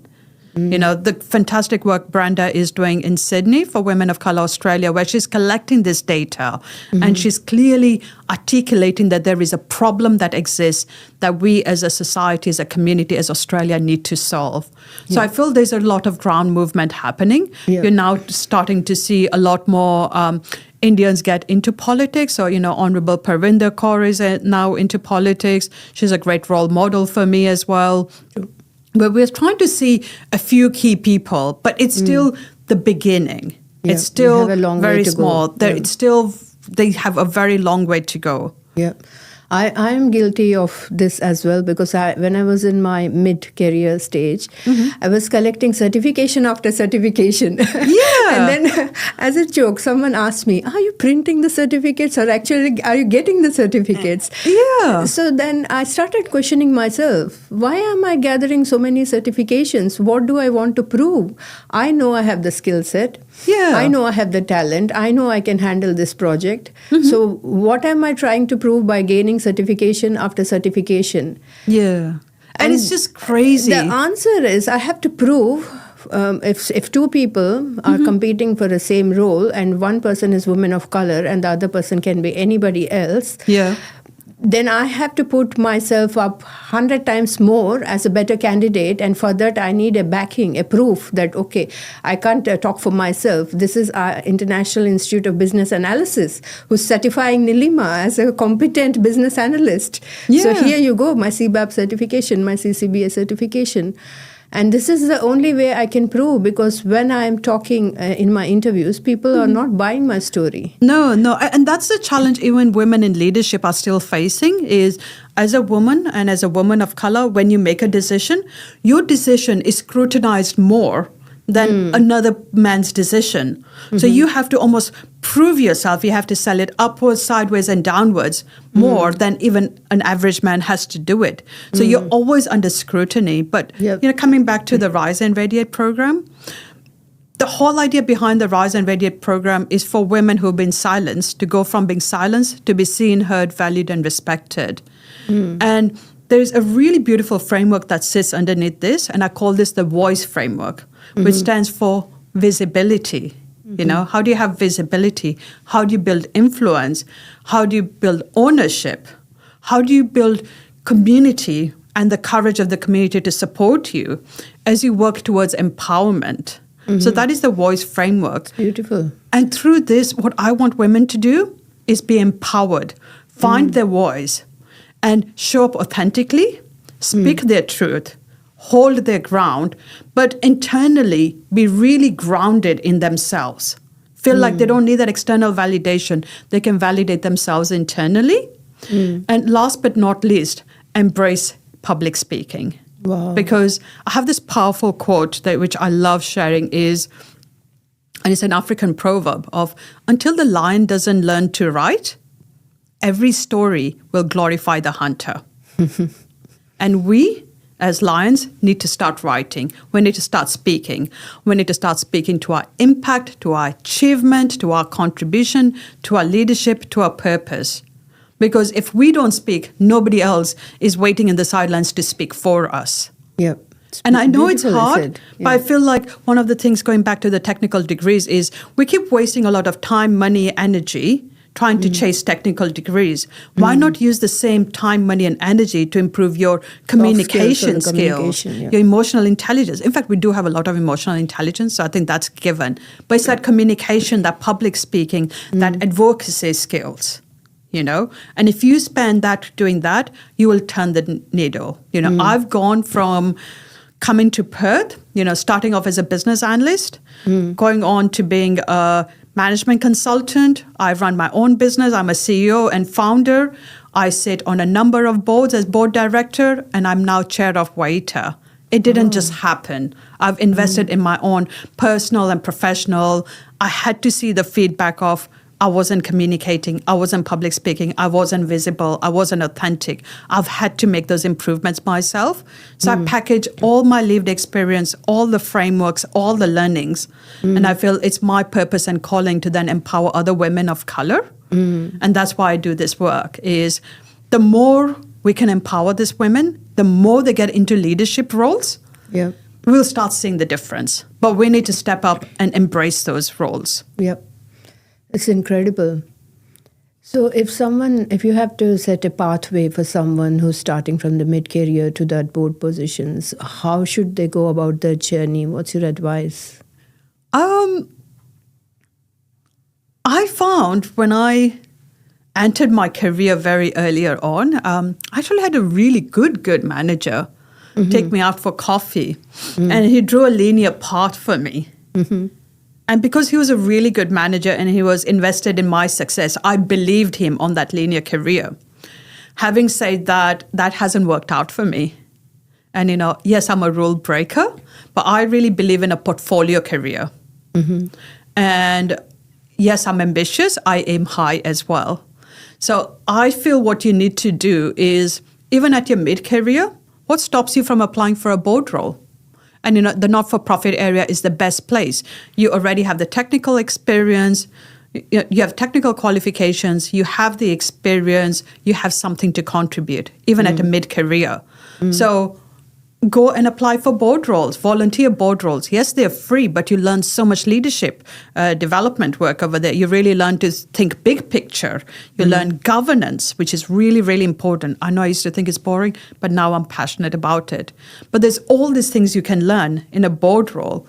The fantastic work Brenda is doing in Sydney for Women of Colour Australia, where she's collecting this data and she's clearly articulating that there is a problem that exists that we as a society, as a community, as Australia need to solve. So I feel there's a lot of ground movement happening. You're now starting to see a lot more Indians get into politics. So, Honorable Parvinder Kaur is now into politics. She's a great role model for me as well. But we're trying to see a few key people, but it's still the beginning. Yeah, it's still very small. It's still, they have a very long way to go. Yeah. I am guilty of this as well because when I was in my mid-career stage, I was collecting certification after certification. Yeah. And then as a joke, someone asked me, are you printing the certificates or actually are you getting the certificates? Yeah. So then I started questioning myself. Why am I gathering so many certifications? What do I want to prove? I know I have the skill set. Yeah. I know I have the talent. I know I can handle this project. So what am I trying to prove by gaining certification after certification? Yeah. And it's just crazy. The answer is I have to prove if two people are competing for the same role and one person is woman of color and the other person can be anybody else. Yeah. Then I have to put myself up 100 times more as a better candidate. And for that, I need a backing, a proof that, okay, I can't talk for myself. This is our International Institute of Business Analysis who's certifying Neelima as a competent business analyst. Yeah. So here you go, my CBAP certification, my CCBA certification. And this is the only way I can prove, because when I am talking in my interviews, people are not buying my story. No. And that's the challenge even women in leadership are still facing is, as a woman and as a woman of color, when you make a decision, your decision is scrutinized more than another man's decision. So you have to almost prove yourself. You have to sell it upwards, sideways, and downwards more than even an average man has to do it. So you're always under scrutiny. But coming back to the Rise and Radiate program, the whole idea behind the Rise and Radiate program is for women who've been silenced to go from being silenced to be seen, heard, valued, and respected. And there's a really beautiful framework that sits underneath this, and I call this the voice framework, which stands for visibility. You know, how do you have visibility? How do you build influence? How do you build ownership? How do you build community and the courage of the community to support you as you work towards empowerment? So that is the voice framework. It's beautiful. And through this, what I want women to do is be empowered, find their voice, and show up authentically, speak their truth, hold their ground, but internally be really grounded in themselves. Feel like they don't need that external validation. They can validate themselves internally. And last but not least, embrace public speaking. Wow. Because I have this powerful quote which I love sharing is, and it's an African proverb of, until the lion doesn't learn to write, every story will glorify the hunter. And we, as lions, need to start writing. We need to start speaking. We need to start speaking to our impact, to our achievement, to our contribution, to our leadership, to our purpose. Because if we don't speak, nobody else is waiting in the sidelines to speak for us. Yep. And I know it's hard, but I feel like one of the things, going back to the technical degrees, is we keep wasting a lot of time, money, energy trying to chase technical degrees. Why not use the same time, money, and energy to improve your communication skills, your emotional intelligence? In fact, we do have a lot of emotional intelligence, so I think that's given. But it's that communication, that public speaking, that advocacy skills. You know, and if you spend that doing that, you will turn the needle. You know, I've gone from coming to Perth, you know, starting off as a business analyst, going on to being a management consultant. I've run my own business. I'm a CEO and founder. I sit on a number of boards as board director, and I'm now chair of WAITA. It didn't just happen. I've invested in my own personal and professional. I had to see the feedback of, I wasn't communicating, I wasn't public speaking, I wasn't visible, I wasn't authentic. I've had to make those improvements myself. So I package all my lived experience, all the frameworks, all the learnings. And I feel it's my purpose and calling to then empower other women of color. And that's why I do this work, is the more we can empower these women, the more they get into leadership roles, we'll start seeing the difference. But we need to step up and embrace those roles. Yep. It's incredible. So if you have to set a pathway for someone who's starting from the mid-career to that board positions, how should they go about their journey? What's your advice? I found when I entered my career very earlier on, I actually had a really good manager take me out for coffee. And he drew a linear path for me. And because he was a really good manager and he was invested in my success, I believed him on that linear career. Having said that, that hasn't worked out for me. And, you know, yes, I'm a rule breaker, but I really believe in a portfolio career. And yes, I'm ambitious. I aim high as well. So I feel what you need to do is, even at your mid-career, what stops you from applying for a board role? And, you know, the not-for-profit area is the best place. You already have the technical experience, you have technical qualifications, you have the experience, you have something to contribute, even at a mid-career. So go and apply for board roles, volunteer board roles. Yes, they're free, but you learn so much leadership development work over there. You really learn to think big picture. You learn governance, which is really, really important. I know I used to think it's boring, but now I'm passionate about it. But there's all these things you can learn in a board role.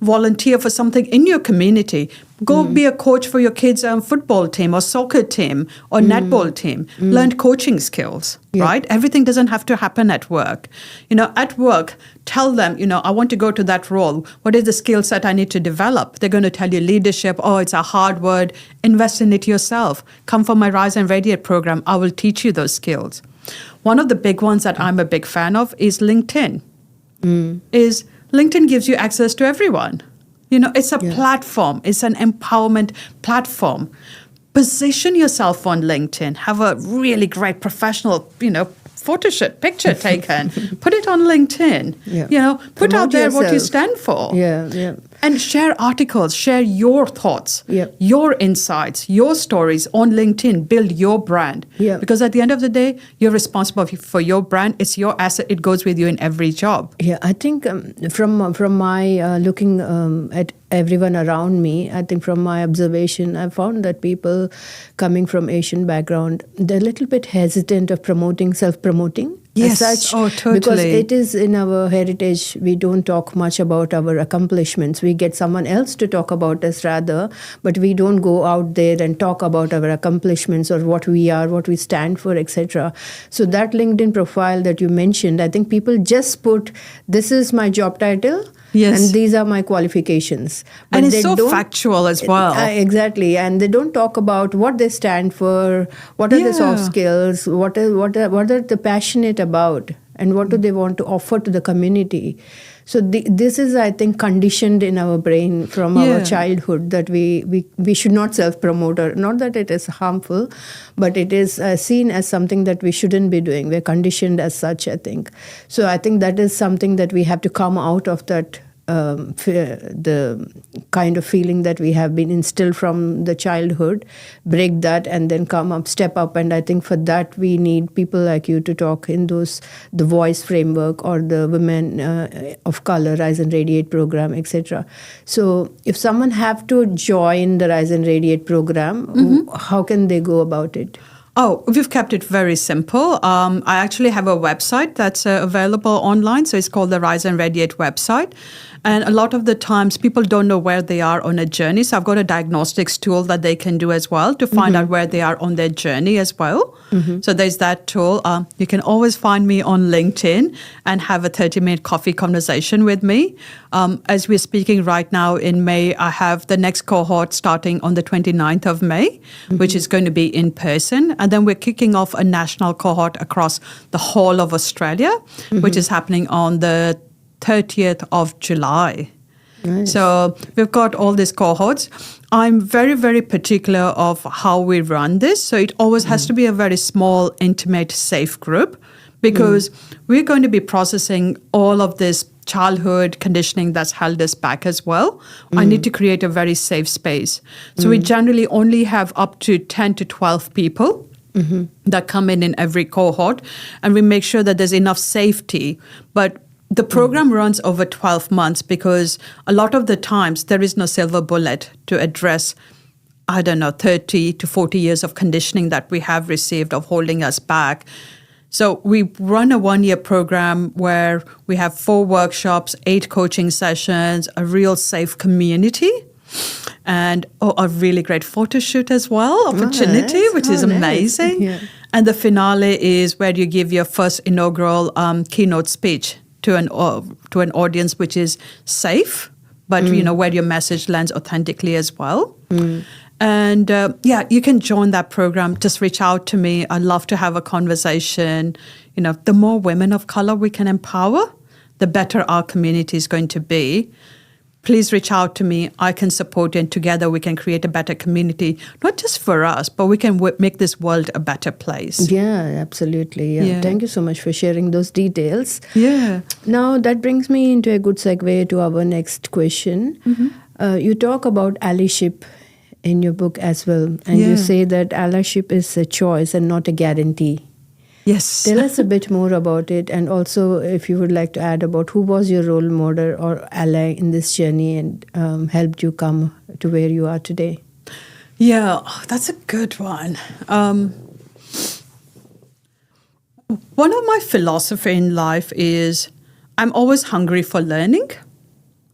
volunteer for something in your community. Go be a coach for your kids' football team or soccer team or netball team. Learn coaching skills, right? Everything doesn't have to happen at work. At work, tell them, I want to go to that role. What is the skill set I need to develop? They're going to tell you leadership. Oh, it's a hard word. Invest in it yourself. Come for my Rise and Radiate program. I will teach you those skills. One of the big ones that I'm a big fan of is LinkedIn. LinkedIn gives you access to everyone. It's a platform. It's an empowerment platform. Position yourself on LinkedIn. Have a really great professional, photo shoot, picture taken. Put it on LinkedIn. Put Promote out there what you yourself. stand for. Yeah. And share articles, share your thoughts, your insights, your stories on LinkedIn. Build your brand. Because at the end of the day, you're responsible for your brand. It's your asset. It goes with you in every job. Yeah, I think from my looking at everyone around me, I think from my observation, I found that people coming from Asian background, they're a little bit hesitant of self-promoting. Yes, as such, totally. because it is in our heritage, we don't talk much about our accomplishments. We get someone else to talk about us rather, but we don't go out there and talk about our accomplishments or what we are, what we stand for, etc. So that LinkedIn profile that you mentioned, I think people just put, this is my job title, and these are my qualifications. But and it's so factual as well. Exactly. And they don't talk about what they stand for, what are the soft skills, what are they passionate about, and what do they want to offer to the community. So this is, I think, conditioned in our brain from our childhood that we should not self-promote, or not that it is harmful, but it is seen as something that we shouldn't be doing. We're conditioned as such, I think. So I think that is something that we have to come out of, that the kind of feeling that we have been instilled from the childhood, break that and then step up. And I think for that we need people like you to talk in the voice framework or the Women of Color Rise and Radiate program, etc. So if someone have to join the Rise and Radiate program, how can they go about it? Oh, we've kept it very simple. I actually have a website that's available online. So it's called the Rise and Radiate website. And a lot of the times people don't know where they are on a journey. So I've got a diagnostics tool that they can do as well to find out where they are on their journey as well. So there's that tool. You can always find me on LinkedIn and have a 30-minute coffee conversation with me. As we're speaking right now in May, I have the next cohort starting on the 29th of May, which is going to be in person. And then we're kicking off a national cohort across the whole of Australia, which is happening on the 30th of July. Nice. So we've got all these cohorts. I'm very, very particular of how we run this. So it always has to be a very small, intimate, safe group, because we're going to be processing all of this childhood conditioning that's held us back as well. I need to create a very safe space. So we generally only have up to 10 to 12 people that come in every cohort, and we make sure that there's enough safety. But the program runs over 12 months because a lot of the times there is no silver bullet to address, 30 to 40 years of conditioning that we have received of holding us back. So we run a 1-year program where we have 4 workshops, 8 coaching sessions, a real safe community, and a really great photo shoot as well, opportunity, which is amazing. Yeah. And the finale is where you give your first inaugural keynote speech to an audience which is safe, but where your message lands authentically as well. And you can join that program. Just reach out to me. I'd love to have a conversation. The more women of color we can empower, the better our community is going to be. Please reach out to me. I can support you, and together we can create a better community, not just for us, but we can make this world a better place. Yeah, absolutely. Yeah. Thank you so much for sharing those details. Yeah. Now, that brings me into a good segue to our next question. You talk about allyship in your book as well, and you say that allyship is a choice and not a guarantee. Yes. Tell us a bit more about it, and also if you would like to add about who was your role model or ally in this journey and helped you come to where you are today. Yeah, that's a good one. One of my philosophy in life is I'm always hungry for learning.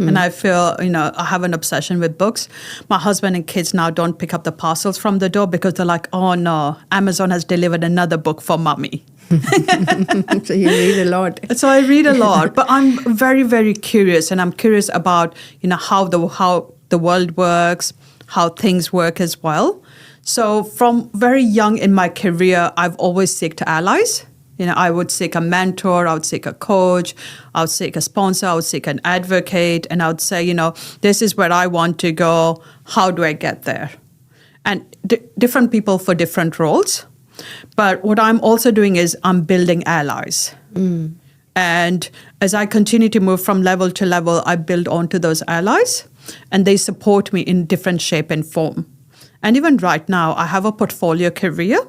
And I feel, I have an obsession with books. My husband and kids now don't pick up the parcels from the door because they're like, oh no, Amazon has delivered another book for mommy. So you read a lot. So I read a lot, but I'm very, very curious, and I'm curious about, how the world works, how things work as well. So from very young in my career, I've always sought allies. I would seek a mentor, I would seek a coach, I would seek a sponsor, I would seek an advocate, and I would say, this is where I want to go. How do I get there? And different people for different roles. But what I'm also doing is I'm building allies. And as I continue to move from level to level, I build onto those allies, and they support me in different shape and form. And even right now, I have a portfolio career.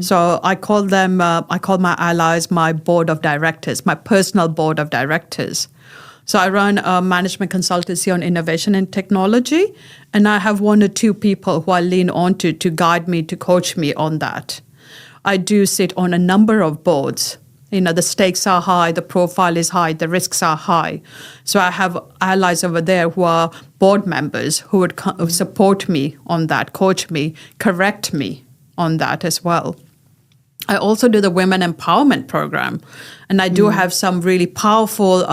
So I call my allies my board of directors, my personal board of directors. So I run a management consultancy on innovation and technology, and I have one or two people who I lean on to guide me, to coach me on that. I do sit on a number of boards. The stakes are high, the profile is high, the risks are high. So I have allies over there who are board members who would support me on that, coach me, correct me on that as well. I also do the Women Empowerment Program, and I do have some really powerful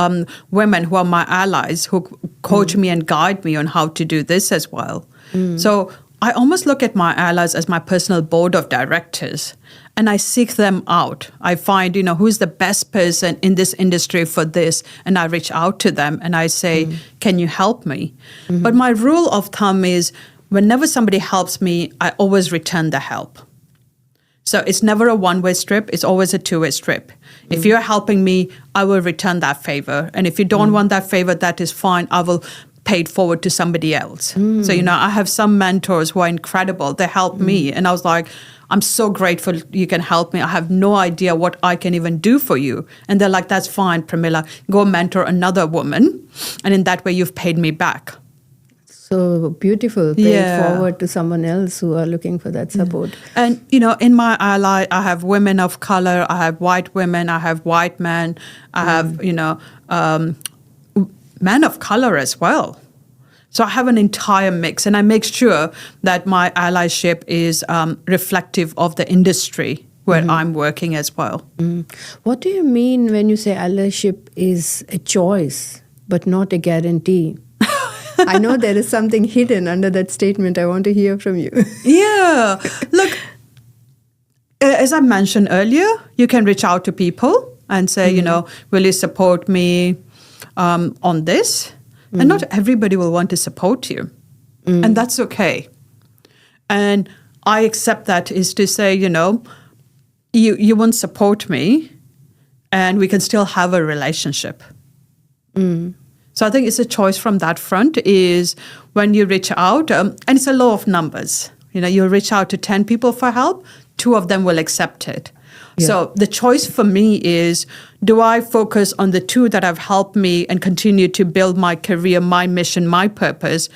women who are my allies who coach me and guide me on how to do this as well. So I almost look at my allies as my personal board of directors, and I seek them out. I find, who's the best person in this industry for this, and I reach out to them and I say, can you help me? But my rule of thumb is whenever somebody helps me, I always return the help. So it's never a one-way strip. It's always a two-way strip. If you're helping me, I will return that favor. And if you don't want that favor, that is fine. I will pay it forward to somebody else. So, I have some mentors who are incredible. They help me. And I was like, I'm so grateful you can help me. I have no idea what I can even do for you. And they're like, that's fine, Premila. Go mentor another woman. And in that way, you've paid me back. So beautiful. Pay it forward to someone else who are looking for that support. And, in my ally, I have women of color, I have white women, I have white men, I have, men of color as well. So I have an entire mix, and I make sure that my allyship is reflective of the industry where I'm working as well. What do you mean when you say allyship is a choice, but not a guarantee? I know there is something hidden under that statement. I want to hear from you. Yeah. Look, as I mentioned earlier, you can reach out to people and say, will you support me on this? And not everybody will want to support you. And that's okay. And I accept that is to say, you won't support me and we can still have a relationship. So I think it's a choice from that front is when you reach out, and it's a law of numbers. You reach out to 10 people for help, 2 of them will accept it. Yeah. So the choice for me is, do I focus on the 2 that have helped me and continue to build my career, my mission, my purpose?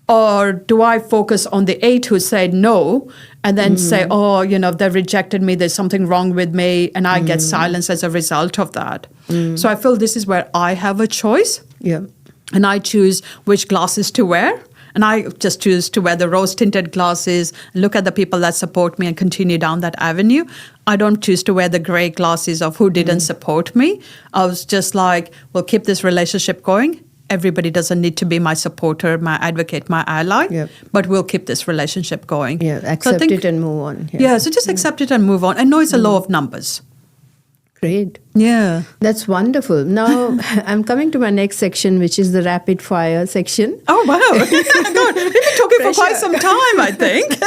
Or do I focus on the 8 who said no and then say, oh, they rejected me, there's something wrong with me, and I get silenced as a result of that. So I feel this is where I have a choice. Yeah. And I choose which glasses to wear. And I just choose to wear the rose-tinted glasses, look at the people that support me and continue down that avenue. I don't choose to wear the gray glasses of who didn't support me. I was just like, we'll keep this relationship going. Everybody doesn't need to be my supporter, my advocate, my ally, but we'll keep this relationship going. Yeah, accept it and move on. Yeah, so just accept it and move on. And know it's a law of numbers. Great. Yeah. That's wonderful. Now, I'm coming to my next section, which is the rapid fire section. Oh, wow. God, we've been talking for quite some time, I think.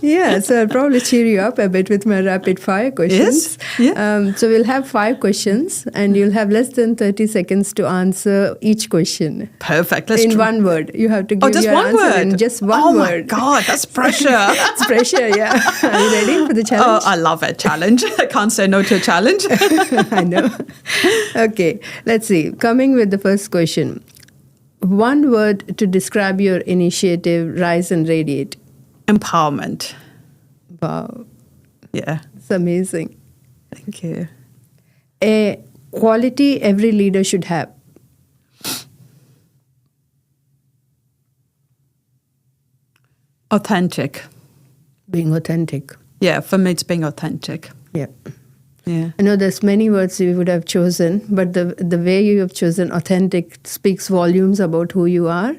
Yeah, so I'll probably cheer you up a bit with my rapid fire questions. Yes. Yeah. So we'll have 5 questions, and you'll have less than 30 seconds to answer each question. Perfect. In one word. You have to give just your one answer word. in just one word. Oh, word. my God, that's pressure. It's pressure, yeah. Are you ready for the challenge? Oh, I love it. Challenge. I can't say no to a challenge. I know. Okay, let's see. Coming with the first question. One word to describe your initiative, Rise and Radiate. Empowerment. Wow. Yeah. It's amazing. Thank you. A quality every leader should have. Authentic. Being authentic. Yeah, for me, it's being authentic. Yeah. Yeah. I know there's many words you would have chosen, but the way you have chosen authentic speaks volumes about who you are,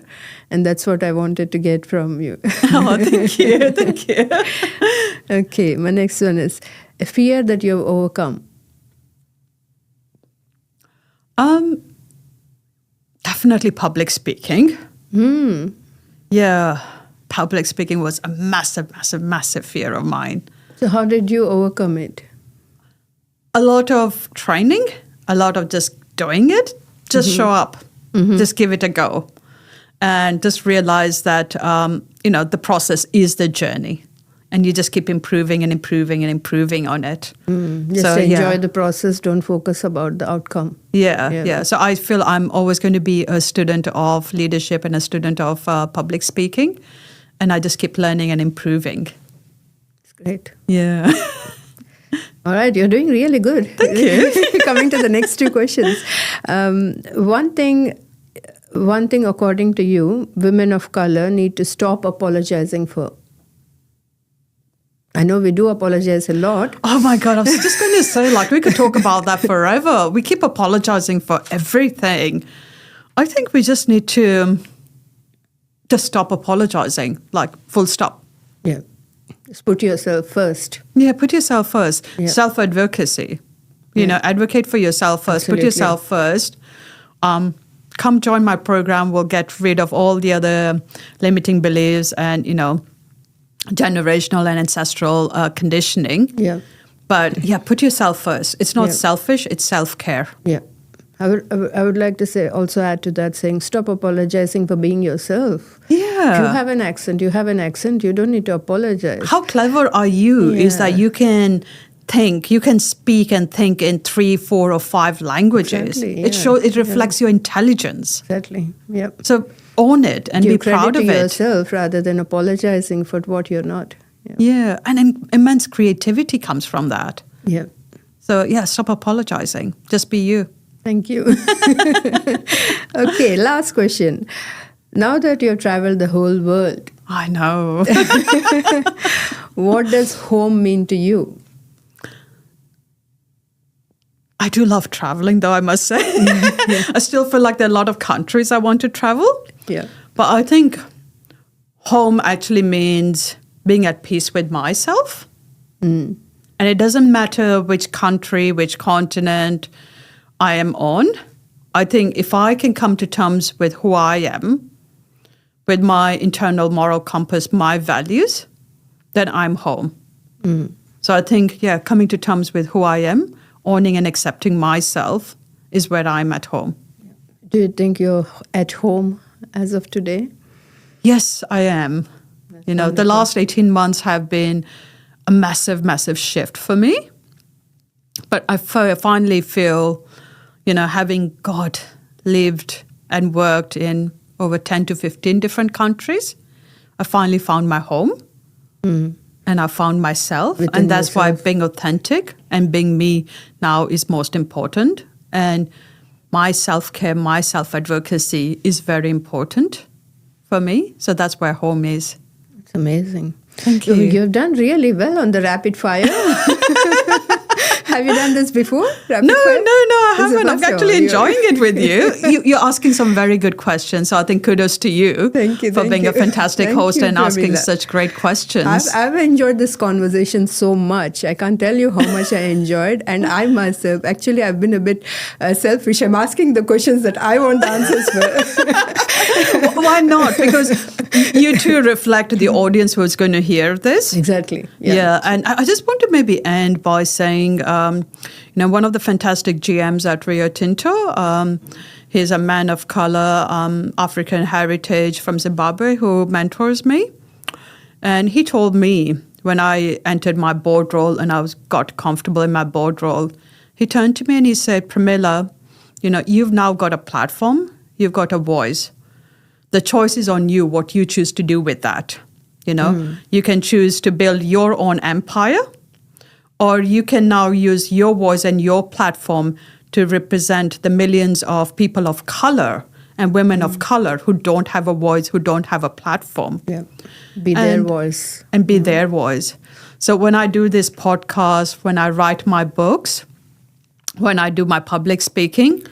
and that's what I wanted to get from you. Oh, thank you. Thank you. Okay, my next one is a fear that you have overcome. Definitely public speaking. Yeah, public speaking was a massive, massive, massive fear of mine. So how did you overcome it? A lot of training, a lot of just doing it, just show up, just give it a go. And just realize that, the process is the journey. And you just keep improving and improving and improving on it. Just enjoy the process, don't focus about the outcome. Yeah. So I feel I'm always going to be a student of leadership and a student of public speaking. And I just keep learning and improving. It's great. Yeah. All right, you're doing really good. Thank you. Coming to the next two questions. One thing, according to you, women of color need to stop apologizing for. I know we do apologize a lot. Oh my God, I was just going to say, we could talk about that forever. We keep apologizing for everything. I think we just need to just stop apologizing, full stop. Yeah. Just put yourself first. Yeah, put yourself first. Yeah. Self-advocacy. Advocate for yourself first. Absolutely. Put yourself first. Come join my program. We'll get rid of all the other limiting beliefs and, generational and ancestral conditioning. Yeah. But put yourself first. It's not selfish, it's self-care. Yeah. I would like to say, also add to that saying, stop apologizing for being yourself. Yeah. If you have an accent, you don't need to apologize. How clever are you is that you can speak and think in 3, 4, or 5 languages. Exactly, It reflects your intelligence. Exactly. Yep. So own it and be proud of credit to it. yourself rather than apologizing for what you're not. Yeah. And immense creativity comes from that. Yeah. So stop apologizing. Just be you. Thank you. Okay, last question. Now that you've traveled the whole world, I know. what does home mean to you? I do love traveling, though, I must say. I still feel like there are a lot of countries I want to travel. Yeah. But I think home actually means being at peace with myself. And it doesn't matter which country, which continent I am on. I think if I can come to terms with who I am, with my internal moral compass, my values, then I'm home. So I think, coming to terms with who I am, owning and accepting myself is where I'm at home. Do you think you're at home as of today? Yes, I am. That's the last 18 months have been a massive, massive shift for me. But I finally feel, having lived and worked in over 10 to 15 different countries, I finally found my home. And I found myself. And that's why being authentic and being me now is most important. And my self-care, my self-advocacy is very important for me. So that's where home is. It's amazing. Thank you. You've done really well on the rapid fire. Have you done this before? No, I haven't. I'm actually enjoying it with you. You're asking some very good questions. So I think kudos to you for being a fantastic host and asking such great questions. I've enjoyed this conversation so much. I can't tell you how much I enjoyed. And I myself, actually, I've been a bit selfish. I'm asking the questions that I want the answers for. Why not? Because you too reflect the audience who's going to hear this. Exactly. Yeah. And I just want to maybe end by saying, one of the fantastic GMs at Rio Tinto, he's a man of color, African heritage from Zimbabwe who mentors me. And he told me when I entered my board role and got comfortable in my board role, he turned to me and he said, Premila, you've now got a platform, you've got a voice. The choice is on you, what you choose to do with that. You can choose to build your own empire, or you can now use your voice and your platform to represent the millions of people of color and women of color who don't have a voice, who don't have a platform. Yeah. Be their voice. And be their voice. So when I do this podcast, when I write my books, when I do my public speaking,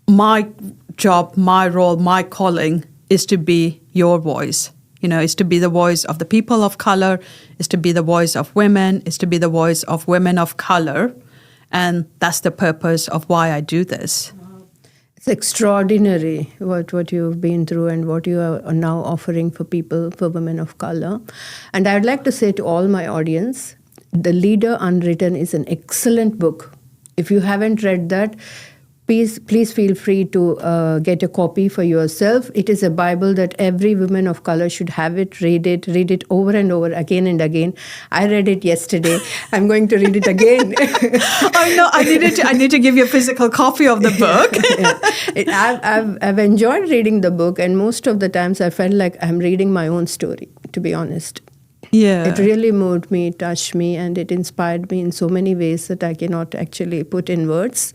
my job, my role, my calling is to be your voice. Is to be the voice of the people of color, is to be the voice of women, is to be the voice of women of color. And that's the purpose of why I do this. It's extraordinary what you've been through and what you are now offering for people, for women of color. And I'd like to say to all my audience, The Leader Unwritten is an excellent book. If you haven't read that, please feel free to get a copy for yourself. It is a Bible that every woman of color should have it, read it over and over, again and again. I read it yesterday. I'm going to read it again. Oh no, I need to give you a physical copy of the book. I've enjoyed reading the book, and most of the times I felt like I'm reading my own story, to be honest. Yeah. It really moved me, touched me, and it inspired me in so many ways that I cannot actually put in words.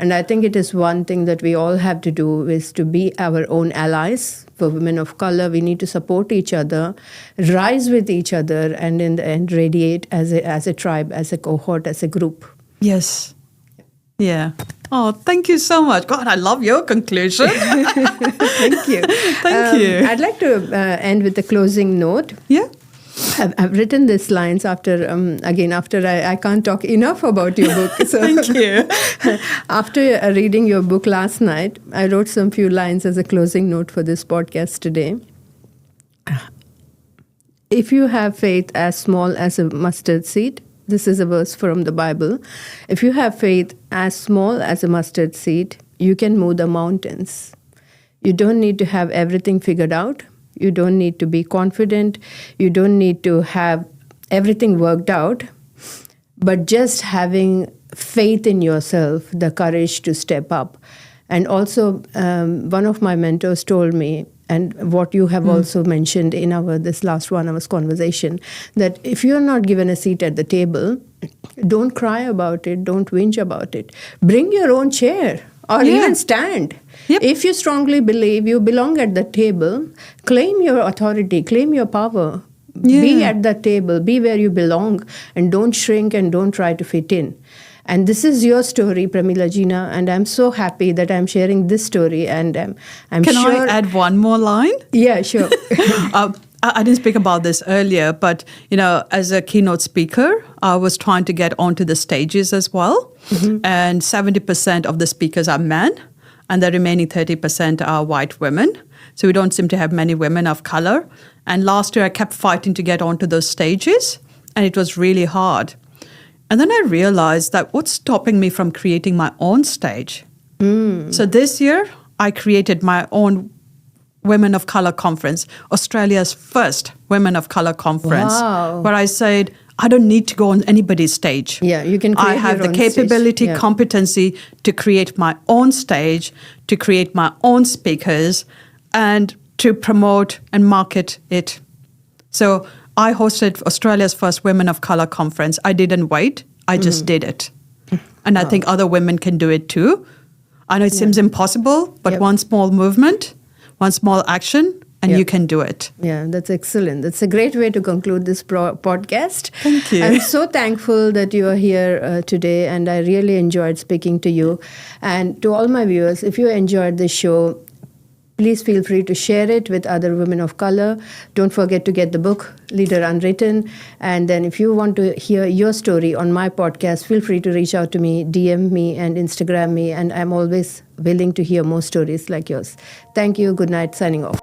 And I think it is one thing that we all have to do is to be our own allies. For women of color, we need to support each other, rise with each other, and in the end radiate as a tribe, as a cohort, as a group. Yes. Yeah. Oh, thank you so much. God, I love your conclusion. Thank you. Thank you. I'd like to end with a closing note. Yeah. I've written these lines after I can't talk enough about your book. So Thank you. After reading your book last night, I wrote some few lines as a closing note for this podcast today. If you have faith as small as a mustard seed, this is a verse from the Bible. If you have faith as small as a mustard seed, you can move the mountains. You don't need to have everything figured out. You don't need to be confident. You don't need to have everything worked out. But just having faith in yourself, the courage to step up. And also, one of my mentors told me, and what you have also mentioned in this last 1 hour's conversation, that if you're not given a seat at the table, don't cry about it, don't whinge about it. Bring your own chair or even stand. Yep. If you strongly believe you belong at the table, claim your authority, claim your power. Yeah. Be at the table, be where you belong, and don't shrink and don't try to fit in. And this is your story, Premila Jina, and I'm so happy that I'm sharing this story. And I'm Can sure. I add one more line? Yeah, sure. I didn't speak about this earlier, but as a keynote speaker, I was trying to get onto the stages as well. Mm-hmm. And 70% of the speakers are men, and the remaining 30% are white women. So we don't seem to have many women of color. And last year, I kept fighting to get onto those stages, and it was really hard. And then I realized that what's stopping me from creating my own stage? So this year, I created my own Women of Color Conference, Australia's first Women of Color Conference, where I said, I don't need to go on anybody's stage. Yeah, you can create I have your the own capability, stage. Yeah. competency to create my own stage, to create my own speakers, and to promote and market it. So I hosted Australia's first Women of Color Conference. I didn't wait. I just did it. And I think other women can do it too. I know it seems impossible, but one small movement, one small action, and you can do it. Yeah, that's excellent. That's a great way to conclude this podcast. Thank you. I'm so thankful that you are here today, and I really enjoyed speaking to you. And to all my viewers, if you enjoyed this show, please feel free to share it with other women of color. Don't forget to get the book, Leader Unwritten. And then if you want to hear your story on my podcast, feel free to reach out to me, DM me and Instagram me. And I'm always willing to hear more stories like yours. Thank you. Good night. Signing off.